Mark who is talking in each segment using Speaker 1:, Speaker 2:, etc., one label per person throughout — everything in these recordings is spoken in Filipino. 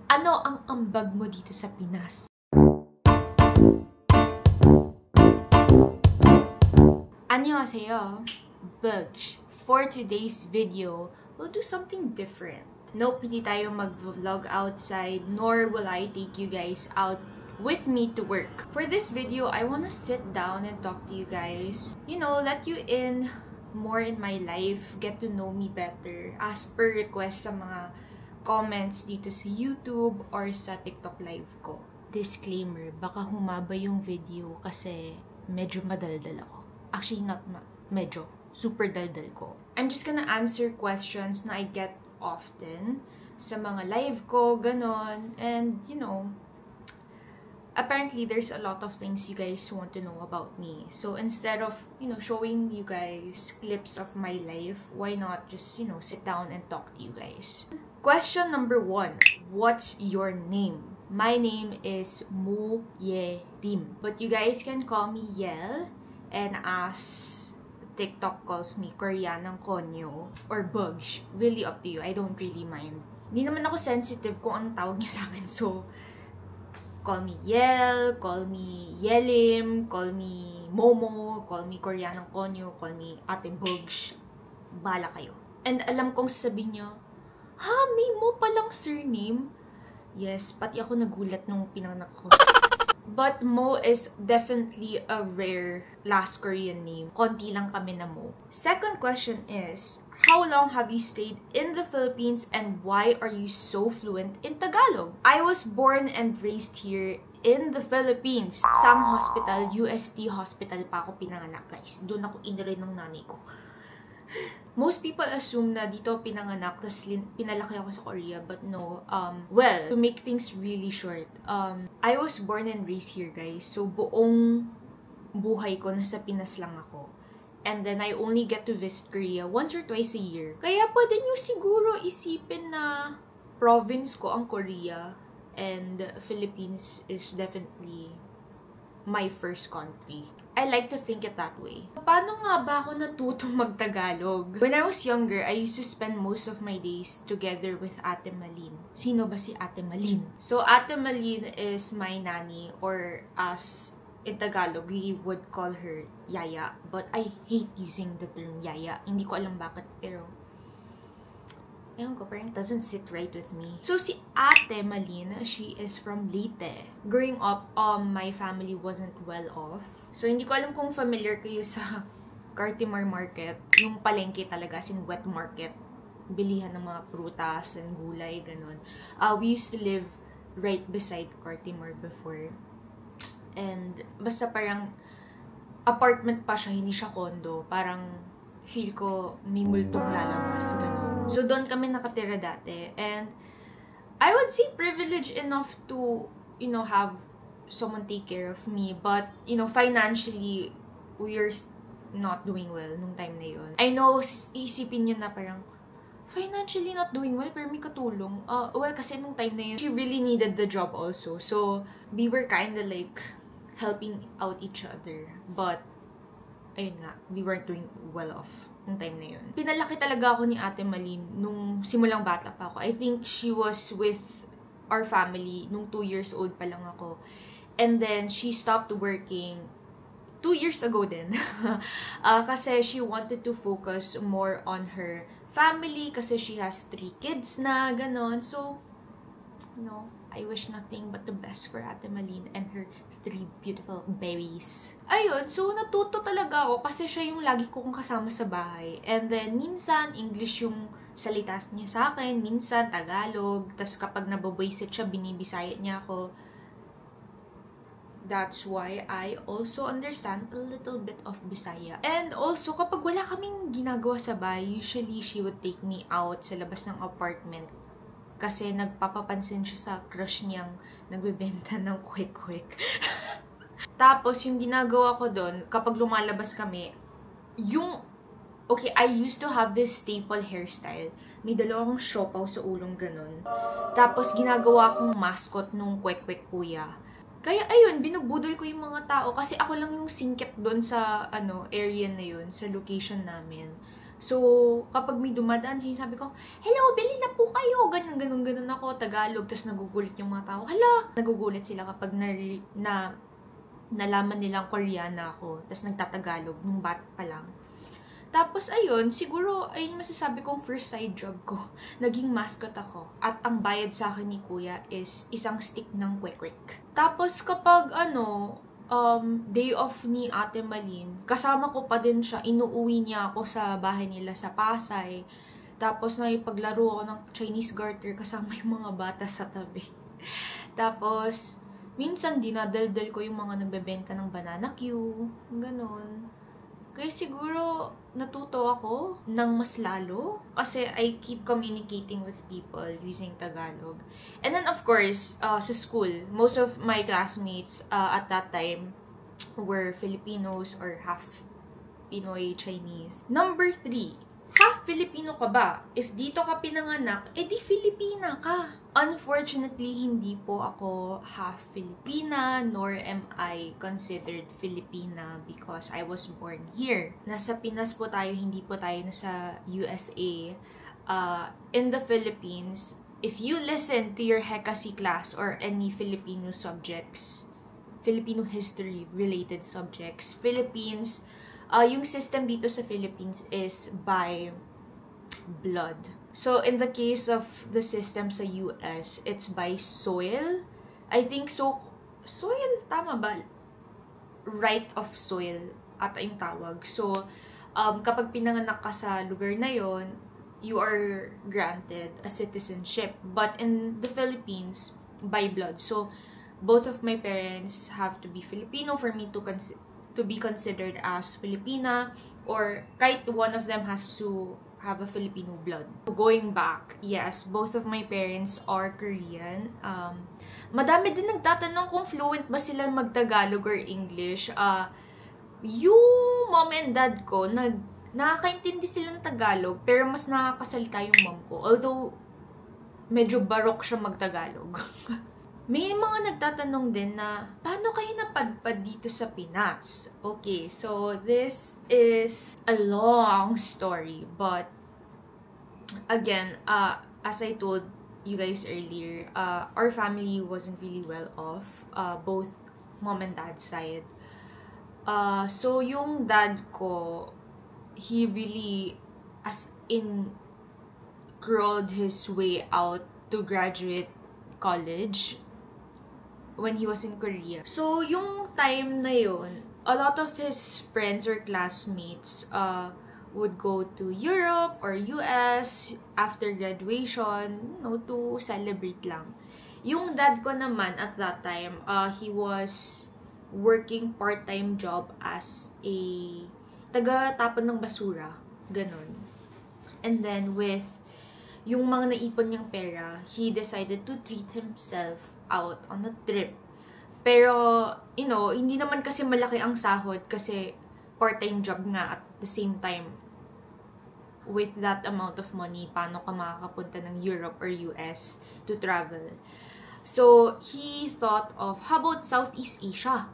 Speaker 1: Ano ang ambag mo dito sa Pinas? Annyeonghaseyo, Bugs. For today's video, we'll do something different. Nope, hindi tayo mag-vlog outside, nor will I take you guys out with me to work. For this video, I wanna sit down and talk to you guys. You know, let you in more in my life, get to know me better, as per request sa mga comments dito sa YouTube or sa TikTok live ko. Disclaimer, baka humaba yung video kasi medyo madaldal ako. Actually, not medyo. Super daldal ko. I'm just gonna answer questions na I get often sa mga live ko, ganon. And, you know, apparently, there's a lot of things you guys want to know about me. So, instead of, you know, showing you guys clips of my life, why not just, you know, sit down and talk to you guys? Question number 1. What's your name? My name is Mu Ye Rim. But you guys can call me Yel. And as TikTok calls me Koreanang Konyo or Bugs. Really up to you. I don't really mind. Hindi naman ako sensitive kung anong tawag niyo sa akin. So, call me Yel, call me Yelim, call me Momo, call me Koreanang Konyo, call me Ate Bugs. Bala kayo. And alam kong sasabihin niyo, ha, may mo palang surname? Yes, pati ako nagulat nung pinanganak ko. But Mo is definitely a rare last Korean name. Konti lang kami na Mo. Second question is, how long have you stayed in the Philippines and why are you so fluent in Tagalog? I was born and raised here in the Philippines. Sang Hospital, UST Hospital pa ako pinanganak, guys. Doon ako inirin ng nanay ko. Most people assume na dito pinanganak, tas pinalaki ako sa Korea, but no. Well, to make things really short, I was born and raised here, guys. So, buong buhay ko nasa Pinas lang ako. And then, I only get to visit Korea once or twice a year. Kaya pwede nyo siguro isipin na province ko ang Korea and Philippines is definitely my first country. I like to think it that way. Paano nga ba ako natutong mag-Tagalog? When I was younger, I used to spend most of my days together with Ate Malin. Sino ba si Ate Malin? So, Ate Malin is my nanny, or as in Tagalog, we would call her Yaya. But I hate using the term Yaya. Hindi ko alam bakit, pero ewan ko, parang doesn't sit right with me. So, si Ate Malin, she is from Leyte. Growing up, my family wasn't well off. So, hindi ko alam kung familiar kayo sa Cartimar Market. Yung palengke talaga, as in wet market. Bilihan ng mga prutas and gulay, ganun. We used to live right beside Cartimar before. And, basta parang apartment pa siya, hindi siya condo. Parang feel ko may multong lalabas, ganun. So, doon kami nakatira dati. And, I would say privileged enough to, you know, have someone take care of me. But, you know, financially, we're not doing well nung time na yun. I know, isipin nyo na parang, financially not doing well, pero may katulong. Well, kasi nung time na yun, she really needed the job also. So, we were kinda like, helping out each other. But, ayun nga, we weren't doing well off nung time na yun. Pinalaki talaga ako ni Ate Malin nung simulang bata pa ako. I think she was with our family nung 2 years old pa lang ako. And then, she stopped working 2 years ago din. Kasi she wanted to focus more on her family kasi she has 3 kids na, ganon. So, you know, I wish nothing but the best for Ate Malin and her 3 beautiful babies. Ayun, so natuto talaga ako kasi siya yung lagi kong kasama sa bahay. And then, minsan, English yung salita niya sa akin, minsan, Tagalog. Tas kapag nababoysit siya, binibisaya niya ako. That's why I also understand a little bit of Bisaya. And also, kapag wala kaming ginagawa sa bahay, usually she would take me out sa labas ng apartment. Kasi nagpapapansin siya sa crush niyang nagbebenta ng quick-quick. Tapos, yung ginagawa ko doon, kapag lumalabas kami, yung, okay, I used to have this staple hairstyle. May dalawang siopaw sa ulong ganun. Tapos, ginagawa kong mascot nung quick-quick kuya. Kaya, ayun, binubudol ko yung mga tao. Kasi ako lang yung singket doon sa, area na yun, sa location namin. So, kapag may dumadaan, sinasabi ko, hello, bili na po kayo. Ganun ako, Tagalog. Tapos nagugulit yung mga tao. Hala! Nagugulit sila kapag nalaman nilang Koreana ako. Tapos nagtatagalog nung bat pa lang. Tapos, ayun, siguro, ayun masasabi kong first side job ko. Naging mascot ako. At ang bayad sa akin ni kuya is isang stick ng kwek-kwek. Tapos, kapag, day off ni Ate Malin, kasama ko pa din siya. Inuuwi niya ako sa bahay nila sa Pasay. Tapos, nakipaglaro ako ng Chinese garter kasama yung mga bata sa tabi. Tapos, minsan, dinadaldal ko yung mga nagbebenta ng banana Q. Ganon. Kaya siguro, natuto ako ng mas lalo kasi I keep communicating with people using Tagalog. And then, of course, sa school, most of my classmates at that time were Filipinos or half Pinoy Chinese. Number 3, half Filipino ka ba? If dito ka pinanganak, edi Filipina ka. Unfortunately, hindi po ako half Filipina, nor am I considered Filipina because I was born here. Nasa Pinas po tayo, hindi po tayo nasa USA. In the Philippines, if you listen to your HECAC class or any Filipino subjects, Filipino history related subjects, Philippines, yung system dito sa Philippines is by blood. So, in the case of the system sa US, it's by soil. I think so, soil, tama ba? Right of soil, ata yung tawag. So, kapag pinanganak ka sa lugar na yon, you are granted a citizenship. But in the Philippines, by blood. So, both of my parents have to be Filipino for me to be considered as Filipina, or kahit one of them has to have a Filipino blood. Going back, yes, both of my parents are Korean. Madami din nagtatanong kung fluent ba sila mag-Tagalog or English. Yung mom and dad ko, nakakaintindi sila ng Tagalog, pero mas nakakasalita yung mom ko. Although, medyo barok siya mag-Tagalog. May mga nagtatanong din na, paano kayo napadpad dito sa Pinas? Okay, so this is a long story, but again, as I told you guys earlier, our family wasn't really well off, both mom and dad side. So yung dad ko, he really, as in, crawled his way out to graduate college when he was in Korea. So, yung time na yun, a lot of his friends or classmates would go to Europe or US after graduation, to celebrate lang. Yung dad ko naman at that time, he was working part-time job as a taga-tapon ng basura. Ganon. And then, with yung mga naipon niyang pera, he decided to treat himself out on a trip. Pero, hindi naman kasi malaki ang sahod kasi part-time job nga at the same time. With that amount of money, paano ka makakapunta ng Europe or US to travel? So, he thought of, how about Southeast Asia?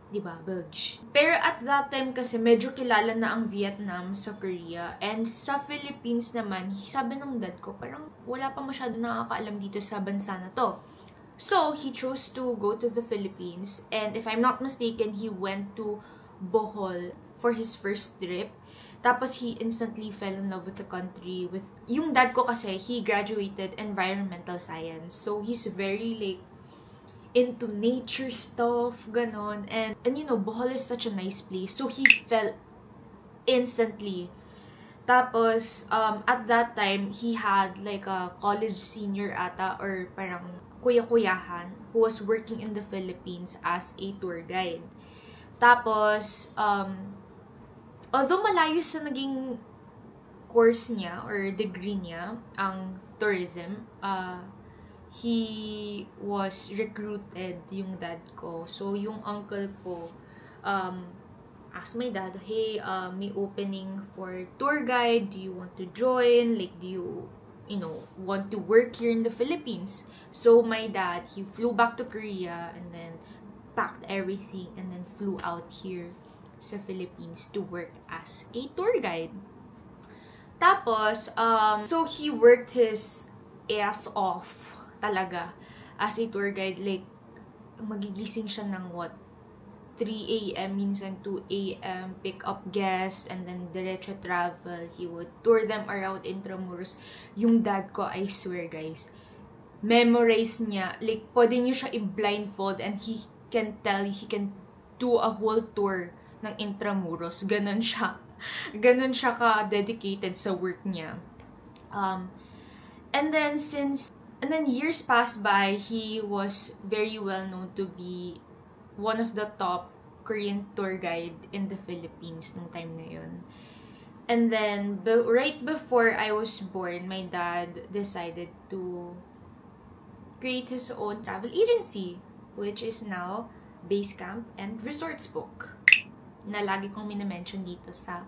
Speaker 1: Diba, Belge? Pero at that time kasi medyo kilala na ang Vietnam sa Korea. And sa Philippines naman, sabi ng dad ko, parang wala pa masyado nakakaalam dito sa bansa na to. So, he chose to go to the Philippines, and if I'm not mistaken, he went to Bohol for his first trip. Tapos, he instantly fell in love with the country. Yung dad ko kasi, he graduated environmental science. So, he's very, into nature stuff, ganon. And Bohol is such a nice place. So, he fell instantly. Tapos, at that time, he had a college senior ata, or parang kuya-kuyahan who was working in the Philippines as a tour guide. Tapos, although malayo sa naging course niya or degree niya, ang tourism, he was recruited, yung dad ko. So, yung uncle ko, asked my dad, hey, may opening for tour guide, do you want to join? Do you want to work here in the Philippines? So my dad, he flew back to Korea and then packed everything and then flew out here sa Philippines to work as a tour guide. Tapos, so he worked his ass off talaga as a tour guide. Like, magigising siya ng 3 a.m. minsan 2 a.m. pick up guests and then diretso travel. He would tour them around Intramuros. Yung dad ko, I swear guys, memorize niya. Like, pwede niyo siya i-blindfold and he can tell you, he can do a whole tour ng Intramuros. Ganon siya. Ganon siya ka-dedicated sa work niya. And then years passed by, he was very well known to be one of the top Korean tour guide in the Philippines nung time na yun. And then, right before I was born, my dad decided to create his own travel agency, which is now Basecamp and Resorts Book, na lagi kong minimension dito sa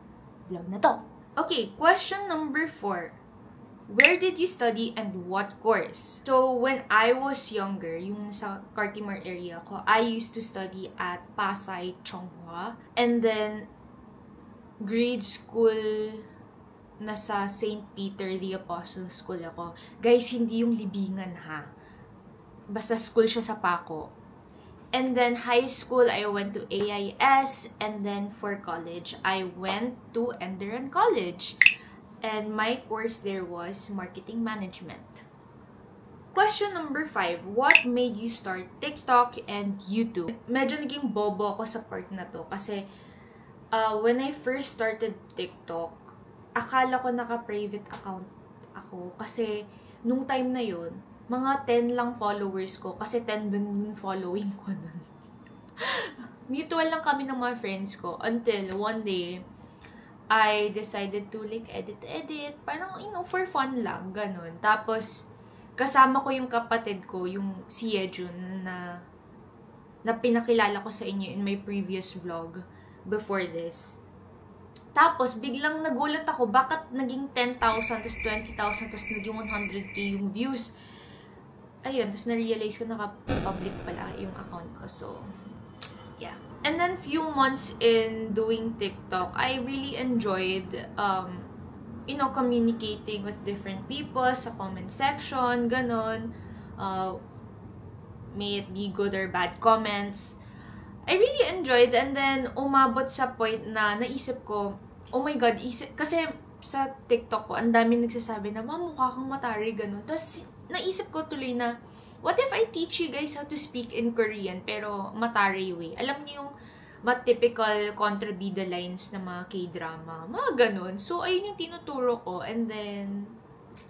Speaker 1: vlog na to. Okay, question number 4. Where did you study and what course? So, when I was younger, yung sa Cartimar area ko, I used to study at Pasay Chonghua. And then, grade school, nasa St. Peter the Apostle School ako. Guys, hindi yung libingan ha. Basta school siya sa Paco. And then, high school, I went to AIS. And then, for college, I went to Enderan College. And my course there was marketing management. Question number 5. What made you start TikTok and YouTube? Medyo naging bobo ako sa part na to. Kasi, when I first started TikTok, akala ko naka-private account ako. Kasi, nung time na yun, mga 10 lang followers ko. Kasi 10 dun yung following ko nun. Mutual lang kami ng mga friends ko. Until one day, I decided to like edit. Parang, you know, for fun lang. Ganun. Tapos, kasama ko yung kapatid ko, yung si Yejun, na pinakilala ko sa inyo in my previous vlog before this. Tapos, biglang nagulat ako, bakit naging 10,000, tapos 20,000, tapos naging 100k yung views. Ayun, tapos na-realize ko naka-public pala yung account ko. So, yeah. And then, few months in doing TikTok, I really enjoyed, you know, communicating with different people sa comment section, ganon. May it be good or bad comments. I really enjoyed, and then, umabot sa point na naisip ko, oh my God, kasi sa TikTok ko, ang dami nagsasabi na, mukha kang matari, ganon. Tapos, naisip ko tuloy na, what if I teach you guys how to speak in Korean, pero matari way? Alam niyo yung typical kontrabida lines na mga K-drama, mga ganun. So, ayun yung tinuturo ko, and then,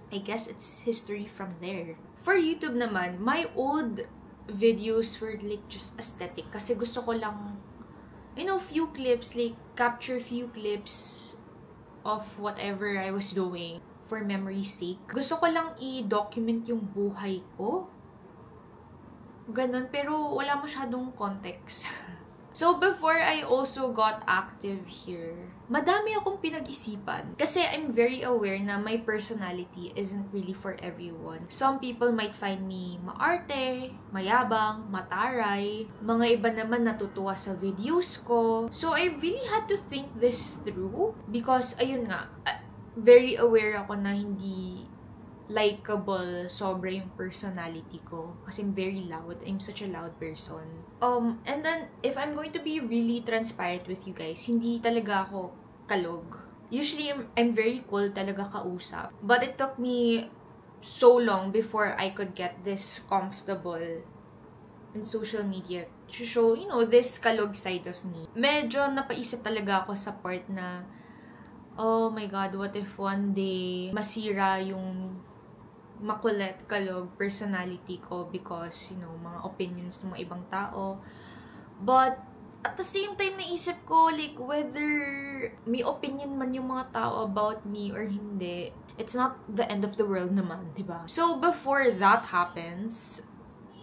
Speaker 1: I guess it's history from there. For YouTube naman, my old videos were like just aesthetic, kasi gusto ko lang, you know, few clips, like, capture few clips of whatever I was doing. For memory's sake. Gusto ko lang i-document yung buhay ko. Ganon, pero wala masyadong context. So, before I also got active here, madami akong pinag-isipan. Kasi I'm very aware na my personality isn't really for everyone. Some people might find me maarte, mayabang, mataray. Mga iba naman natutuwa sa videos ko. So, I really had to think this through. Because, ayun nga, very aware ako na hindi likable sobra yung personality ko. Kasi I'm very loud. I'm such a loud person. And then, if I'm going to be really transparent with you guys, hindi talaga ako kalog. Usually, I'm very cool talaga kausap. But it took me so long before I could get this comfortable in social media to show, you know, this kalog side of me. Medyo napaisip talaga ako sa part na, oh my God, what if one day masira yung makulit, kalog personality ko because, you know, mga opinions ng mga ibang tao. But, at the same time, naisip ko, like, whether may opinion man yung mga tao about me or hindi, it's not the end of the world naman, diba? So, before that happens,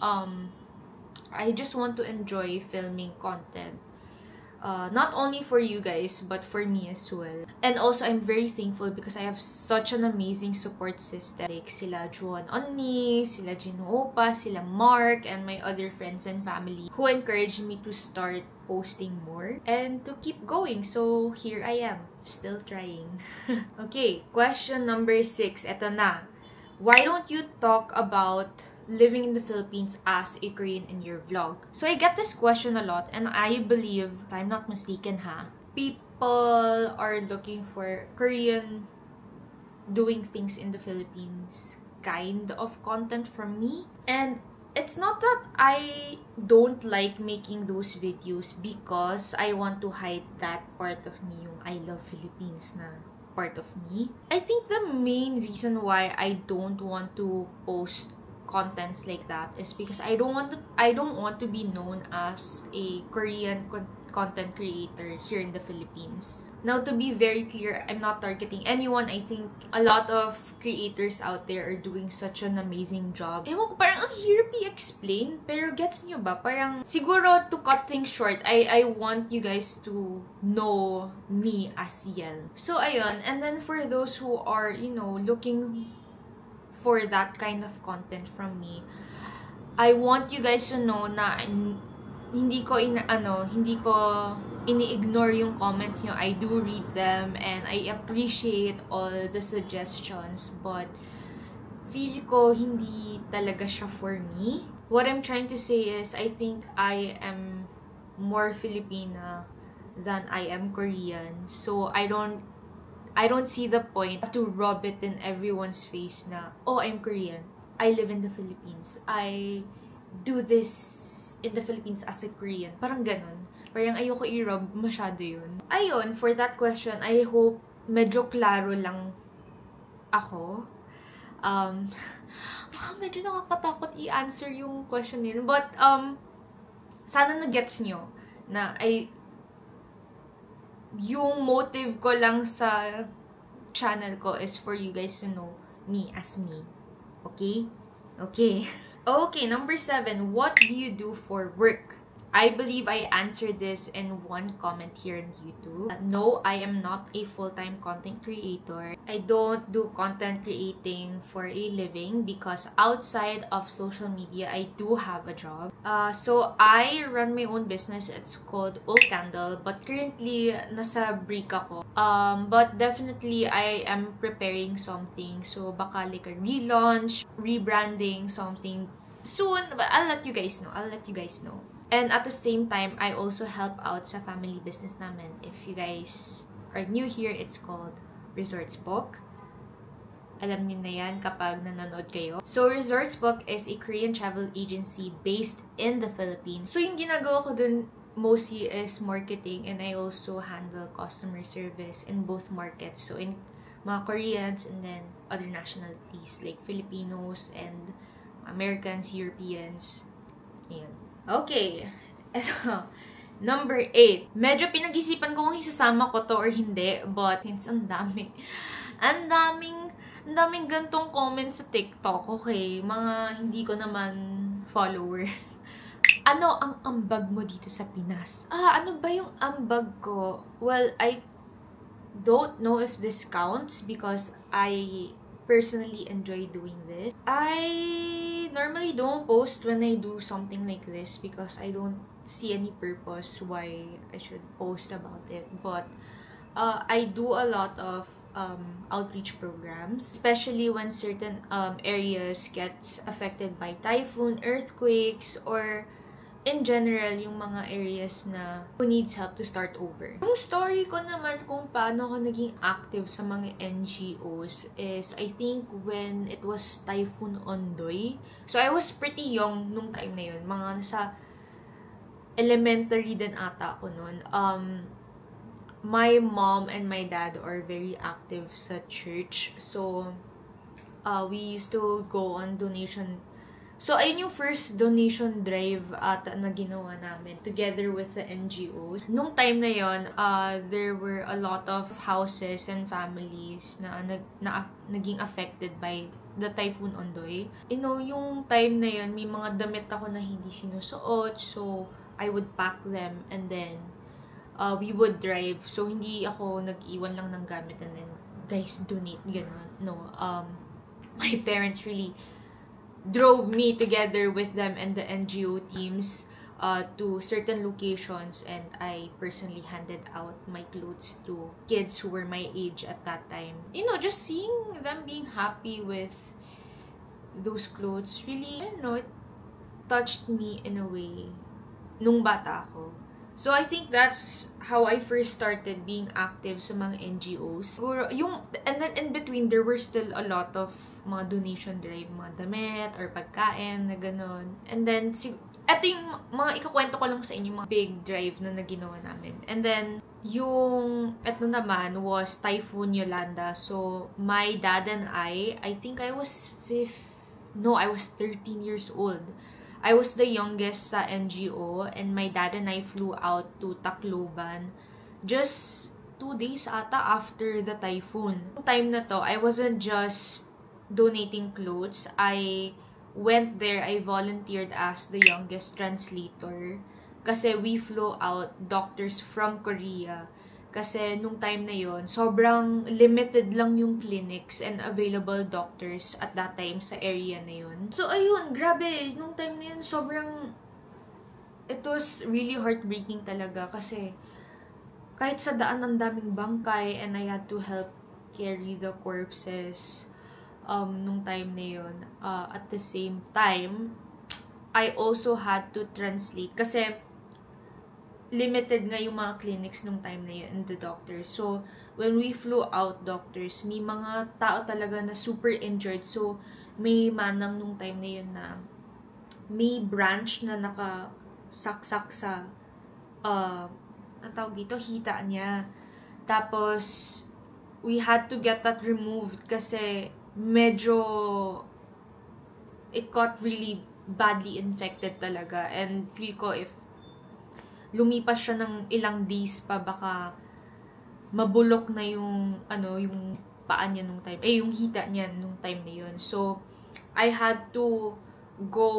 Speaker 1: I just want to enjoy filming content. Not only for you guys, but for me as well. And also, I'm very thankful because I have such an amazing support system. Like sila Juan Onni, sila Jinoopa, sila Mark, and my other friends and family who encouraged me to start posting more and to keep going. So, here I am, still trying. Okay, question number 6. Eto na. Why don't you talk about living in the Philippines as a Korean in your vlog? So I get this question a lot, and I believe, if I'm not mistaken people are looking for Korean doing things in the Philippines kind of content from me. And it's not that I don't like making those videos because I want to hide that part of me, yung I love Philippines na part of me. I think the main reason why I don't want to post contents like that is because I don't want to be known as a Korean content creator here in the Philippines. Now, to be very clear, I'm not targeting anyone. I think a lot of creators out there are doing such an amazing job. Ewan ko, parang ang hirap i-explain, pero gets nyo ba? Parang, siguro, to cut things short, I want you guys to know me as Yel. So, ayun. And then for those who are, looking for that kind of content from me, I want you guys to know na hindi ko ini-ignore yung comments nyo. I do read them and I appreciate all the suggestions, but feel ko hindi talaga siya for me. What I'm trying to say is, I think I am more Filipina than I am Korean. So I don't see the point to rub it in everyone's face na, oh, I'm Korean. I live in the Philippines. I do this in the Philippines as a Korean. Parang ganun. Parang ayoko i-rub masyado yun. Ayun, for that question, I hope medyo klaro lang ako. Medyo nakakatakot i-answer yung question nila. But, sana na-gets nyo na yung motive ko lang sa channel ko is for you guys to know me as me. Okay? Okay. Okay, number 7. What do you do for work? I believe I answered this in one comment here on YouTube. No, I am not a full-time content creator. I don't do content creating for a living because outside of social media, I do have a job. So I run my own business. It's called Old Candle, but currently nasa break ako. But definitely I am preparing something. So baka like a relaunch, rebranding, something soon. But I'll let you guys know. And at the same time, I also help out sa family business namin. If you guys are new here, it's called Resorts Book. Alam niyo na yan kapag nanonood kayo. So, Resorts Book is a Korean travel agency based in the Philippines. So, yung ginagawa ko dun mostly is marketing, and I also handle customer service in both markets. So, in mga Koreans and then other nationalities like Filipinos and Americans, Europeans. Ayan. Okay, eto, number 8. Medyo pinag-isipan ko kung isasama ko to or hindi, but since ang daming gantong comments sa TikTok, okay, mga hindi ko naman follower. Ano ang ambag mo dito sa Pinas? Ano ba yung ambag ko? Well, I don't know if this counts because I personally enjoy doing this. I normally don't post when I do something like this because I don't see any purpose why I should post about it. But I do a lot of outreach programs, especially when certain areas gets affected by typhoon, earthquakes, or in general, yung mga areas na who needs help to start over. Yung story ko naman kung paano ako naging active sa mga NGOs is, I think, when it was Typhoon Ondoy. So, I was pretty young nung time na yun. Mga nasa elementary din ata ako nun. My mom and my dad are very active sa church. So, we used to go on donation. So, ayun yung first donation drive na ginawa namin together with the NGOs. Nung time na yon, there were a lot of houses and families na naging affected by the Typhoon Ondoy. You know, yung time na yon, may mga damit ako na hindi sinusuot. So, I would pack them and then we would drive. So, hindi ako nag-iwan lang ng gamit and then, guys, donate, gano'n. No, my parents really drove me together with them and the NGO teams to certain locations, and I personally handed out my clothes to kids who were my age at that time. You know, just seeing them being happy with those clothes really, I don't know, it touched me in a way nung bata ako. So, I think that's how I first started being active sa mga NGOs. And then in between, there were still a lot of mga donation drive, mga damit or pagkain na gano'n. And then, eto yung mga ikakwento ko lang sa inyo, mga big drive na naginawa namin. And then, yung eto naman was Typhoon Yolanda. So, my dad and I think I was 13 years old. I was the youngest sa NGO, and my dad and I flew out to Tacloban just 2 days ata after the typhoon. Time na to, I wasn't just donating clothes. I went there, I volunteered as the youngest translator kasi we flew out doctors from Korea. Kasi nung time na yon, sobrang limited lang yung clinics and available doctors at that time sa area na yon. So ayun, grabe, nung time na yun, it was really heartbreaking talaga kasi kahit sa daan ang daming bangkay and I had to help carry the corpses nung time na yun. At the same time, I also had to translate kasi limited nga yung mga clinics nung time na yun and the doctors. So, when we flew out doctors, may mga tao talaga na super injured. So, may manang nung time na yun na may branch na nakasaksak sa ang tawag dito, hita niya. Tapos, we had to get that removed kasi medyo it got really badly infected talaga. And feel ko if lumipas siya ng ilang days pa, baka mabulok na yung yung paa niya nung time, yung hita niya nung time na yun. So, I had to go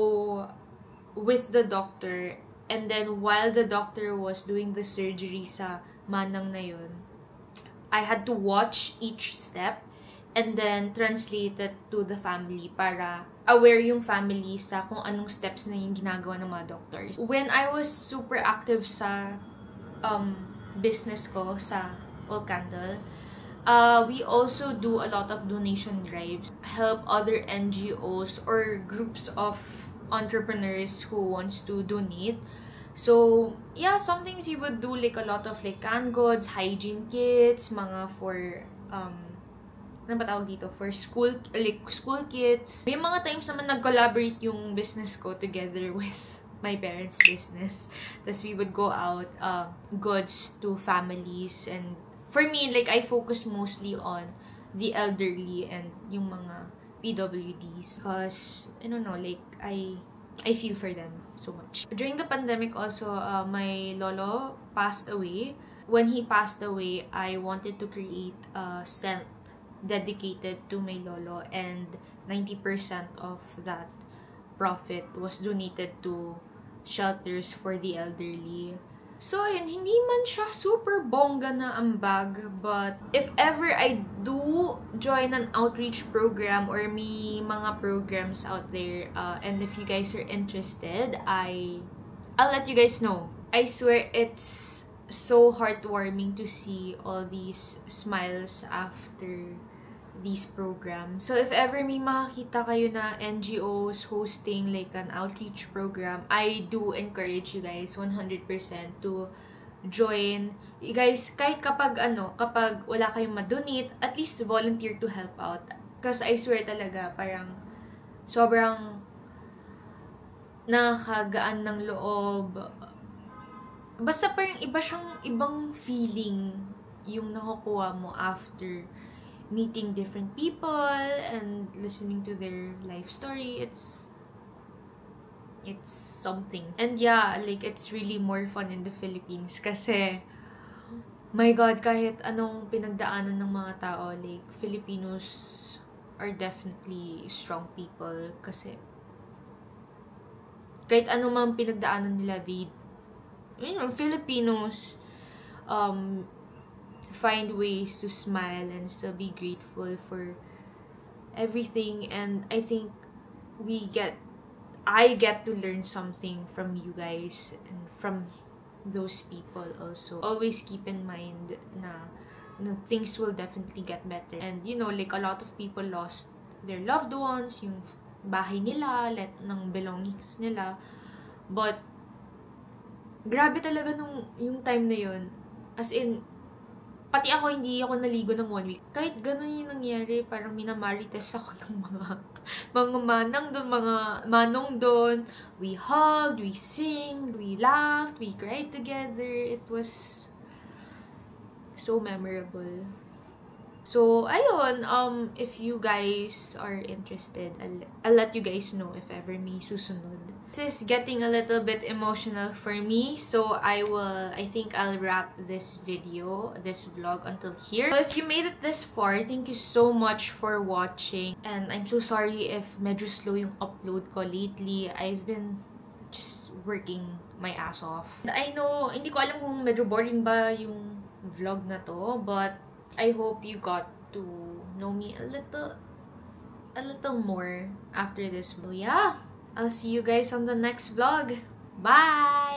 Speaker 1: with the doctor, and then while the doctor was doing the surgery sa manang na yun, I had to watch each step and then translate it to the family para aware yung family sa kung anong steps na yung ginagawa ng mga doctors. When I was super active sa business ko sa All Candle, we also do a lot of donation drives, help other NGOs or groups of entrepreneurs who wants to donate. So, yeah, sometimes we would do like a lot of like canned goods, hygiene kits, mga for ano ba tawag dito? For school kits. May mga times naman nag-collaborate yung business ko together with my parents' business. Tapos we would go out goods to families. And for me, like, I focus mostly on the elderly and yung mga PWDs. Because, I don't know, like, I feel for them so much. During the pandemic also, my lolo passed away. When he passed away, I wanted to create a scent dedicated to my lolo, and 90% of that profit was donated to shelters for the elderly. So, ayun, hindi man siya super bongga na ang bag, but if ever I do join an outreach program or may mga programs out there, and if you guys are interested, I'll let you guys know. I swear, it's so heartwarming to see all these smiles after these programs. So, if ever may makakita kayo na NGOs hosting like an outreach program, I do encourage you guys 100% to join. You guys, kahit kapag wala kayong ma-donate, at least volunteer to help out. Because I swear talaga, parang sobrang nakakagaan ng loob. Basta parang ibang feeling yung nakukuha mo after meeting different people and listening to their life story. It's something. And yeah, like, it's really more fun in the Philippines kasi, my God, kahit anong pinagdaanan ng mga tao, like, Filipinos are definitely strong people kasi kahit anong mga pinagdaanan nila, Filipinos find ways to smile and still be grateful for everything. And I think I get to learn something from you guys and from those people also. Always keep in mind na things will definitely get better. And like a lot of people lost their loved ones, yung bahay nila, ng belongings nila. But grabe talaga yung time na yun. As in, pati ako, hindi ako naligo ng 1 week. Kahit ganun yung nangyari, parang minamarites ako ng mga manong doon. We hugged, we sing, we laughed, we cried together. It was so memorable. So, ayun, if you guys are interested, I'll let you guys know if ever may susunod. This is getting a little bit emotional for me, so I think I'll wrap this vlog until here. So, if you made it this far, thank you so much for watching. And I'm so sorry if medyo slow yung upload ko lately. I've been just working my ass off. And I know, hindi ko alam kung medyo boring ba yung vlog na to, but I hope you got to know me a little more after this. So yeah, I'll see you guys on the next vlog. Bye!